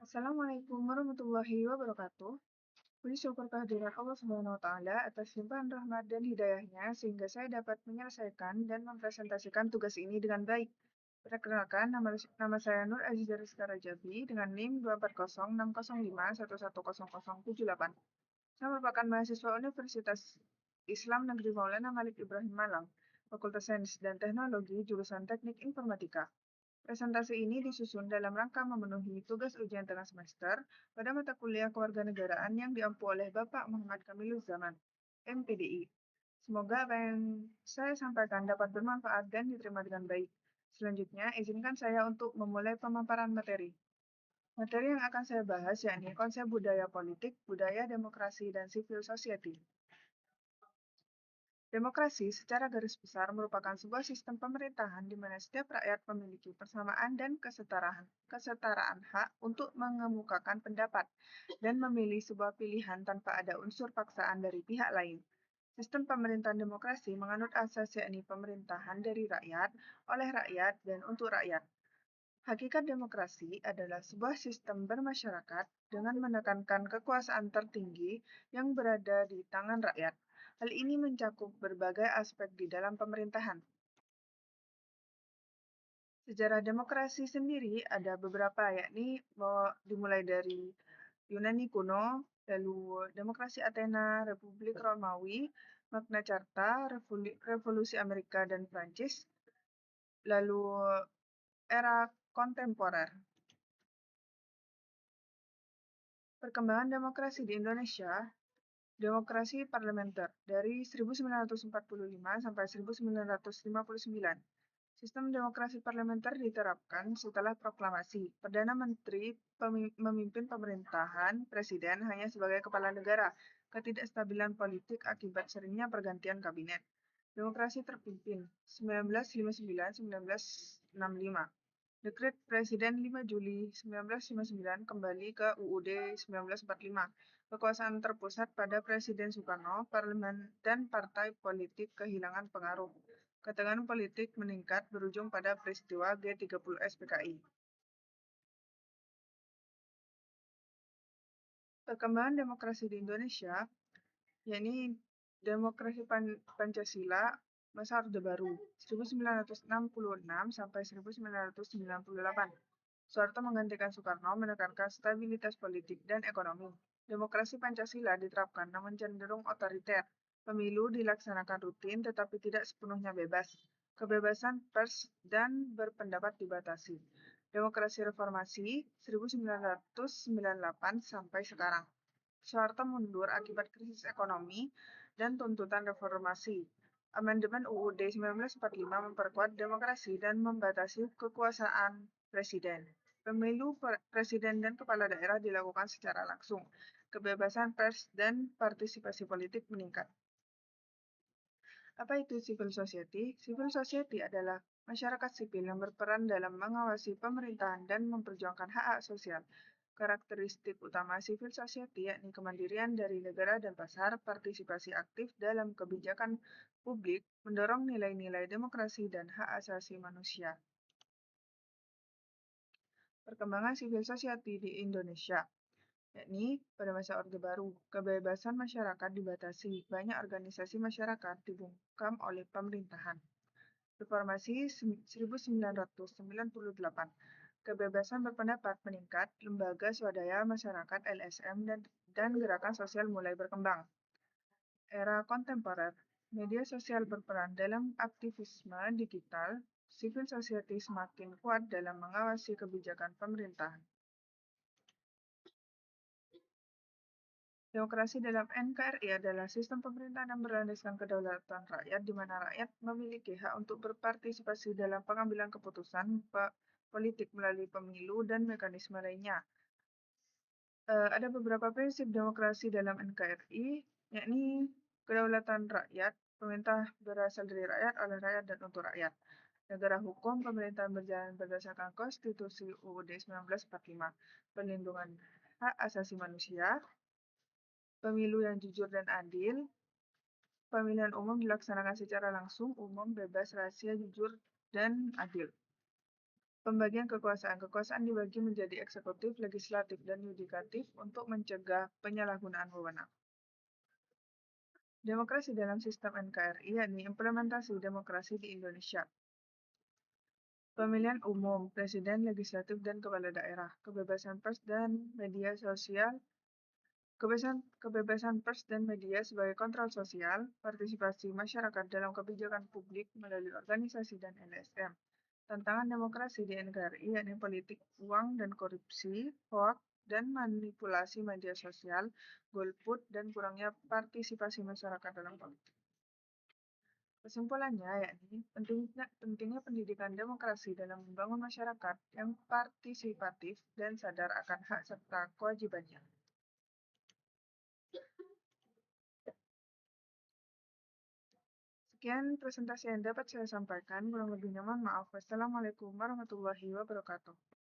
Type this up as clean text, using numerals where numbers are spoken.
Assalamualaikum warahmatullahi wabarakatuh. Puji syukur kehadiran Allah Subhanahu wa Ta'ala atas limpahan rahmat dan hidayahnya sehingga saya dapat menyelesaikan dan mempresentasikan tugas ini dengan baik. Perkenalkan, nama saya Nur Aziza Rizka Rajabi dengan NIM 2406051100078. Saya merupakan mahasiswa Universitas Islam Negeri Maulana Malik Ibrahim Malang, Fakultas Sains dan Teknologi, jurusan Teknik Informatika. Presentasi ini disusun dalam rangka memenuhi tugas ujian tengah semester pada mata kuliah kewarganegaraan yang diampu oleh Bapak Muhammad Kamiluzaman, MPDI. Semoga apa yang saya sampaikan dapat bermanfaat dan diterima dengan baik. Selanjutnya, izinkan saya untuk memulai pemaparan materi. Materi yang akan saya bahas yakni konsep budaya politik, budaya demokrasi, dan civil society. Demokrasi secara garis besar merupakan sebuah sistem pemerintahan di mana setiap rakyat memiliki persamaan dan kesetaraan hak untuk mengemukakan pendapat dan memilih sebuah pilihan tanpa ada unsur paksaan dari pihak lain. Sistem pemerintahan demokrasi menganut asas yakni pemerintahan dari rakyat, oleh rakyat, dan untuk rakyat. Hakikat demokrasi adalah sebuah sistem bermasyarakat dengan menekankan kekuasaan tertinggi yang berada di tangan rakyat. Hal ini mencakup berbagai aspek di dalam pemerintahan. Sejarah demokrasi sendiri ada beberapa, yakni dimulai dari Yunani kuno, lalu demokrasi Athena, Republik Romawi, Magna Carta, Revolusi Amerika dan Prancis, lalu era kontemporer. Perkembangan demokrasi di Indonesia, demokrasi parlementer dari 1945 sampai 1959. Sistem demokrasi parlementer diterapkan setelah proklamasi. Perdana Menteri memimpin pemerintahan, presiden hanya sebagai kepala negara, ketidakstabilan politik akibat seringnya pergantian kabinet. Demokrasi terpimpin 1959-1965. Dekret Presiden 5 Juli 1959 kembali ke UUD 1945. Kekuasaan terpusat pada Presiden Soekarno, parlemen dan partai politik kehilangan pengaruh. Ketegangan politik meningkat berujung pada peristiwa G30 SPKI. Perkembangan demokrasi di Indonesia, yakni demokrasi Pancasila masa Orde Baru 1966 sampai 1998. Soeharto menggantikan Soekarno menekankan stabilitas politik dan ekonomi. Demokrasi Pancasila diterapkan namun cenderung otoriter. Pemilu dilaksanakan rutin tetapi tidak sepenuhnya bebas. Kebebasan pers dan berpendapat dibatasi. Demokrasi Reformasi 1998 sampai sekarang. Soeharto mundur akibat krisis ekonomi dan tuntutan reformasi. Amandemen UUD 1945 memperkuat demokrasi dan membatasi kekuasaan presiden. Pemilu presiden dan kepala daerah dilakukan secara langsung. Kebebasan pers dan partisipasi politik meningkat. Apa itu civil society? Civil society adalah masyarakat sipil yang berperan dalam mengawasi pemerintahan dan memperjuangkan hak-hak sosial. Karakteristik utama civil society yakni kemandirian dari negara dan pasar, partisipasi aktif dalam kebijakan publik, mendorong nilai-nilai demokrasi dan hak asasi manusia. Perkembangan civil society di Indonesia, yakni pada masa Orde Baru, kebebasan masyarakat dibatasi, banyak organisasi masyarakat dibungkam oleh pemerintahan. Reformasi 1998, kebebasan berpendapat meningkat, lembaga swadaya masyarakat LSM dan gerakan sosial mulai berkembang. Era kontemporer, media sosial berperan dalam aktivisme digital, civil society semakin kuat dalam mengawasi kebijakan pemerintahan. Demokrasi dalam NKRI adalah sistem pemerintahan yang berlandaskan kedaulatan rakyat, di mana rakyat memiliki hak untuk berpartisipasi dalam pengambilan keputusan politik melalui pemilu dan mekanisme lainnya. Ada beberapa prinsip demokrasi dalam NKRI, yakni kedaulatan rakyat, pemerintah berasal dari rakyat, oleh rakyat, dan untuk rakyat. Negara hukum, pemerintahan berjalan berdasarkan Konstitusi UUD 1945, perlindungan hak asasi manusia, pemilu yang jujur dan adil, pemilihan umum dilaksanakan secara langsung, umum, bebas, rahasia, jujur, dan adil. Pembagian kekuasaan. Kekuasaan dibagi menjadi eksekutif, legislatif, dan yudikatif untuk mencegah penyalahgunaan wewenang. Demokrasi dalam sistem NKRI, yakni implementasi demokrasi di Indonesia. Pemilihan umum, presiden, legislatif, dan kepala daerah. Kebebasan pers dan media sosial. Kebebasan pers dan media sebagai kontrol sosial, partisipasi masyarakat dalam kebijakan publik melalui organisasi dan LSM. Tantangan demokrasi di NKRI yakni politik uang dan korupsi, hoak, dan manipulasi media sosial, golput, dan kurangnya partisipasi masyarakat dalam politik. Kesimpulannya yakni pentingnya pendidikan demokrasi dalam membangun masyarakat yang partisipatif dan sadar akan hak serta kewajibannya. Sekian presentasi yang dapat saya sampaikan, kurang lebihnya mohon maaf. Wassalamualaikum warahmatullahi wabarakatuh.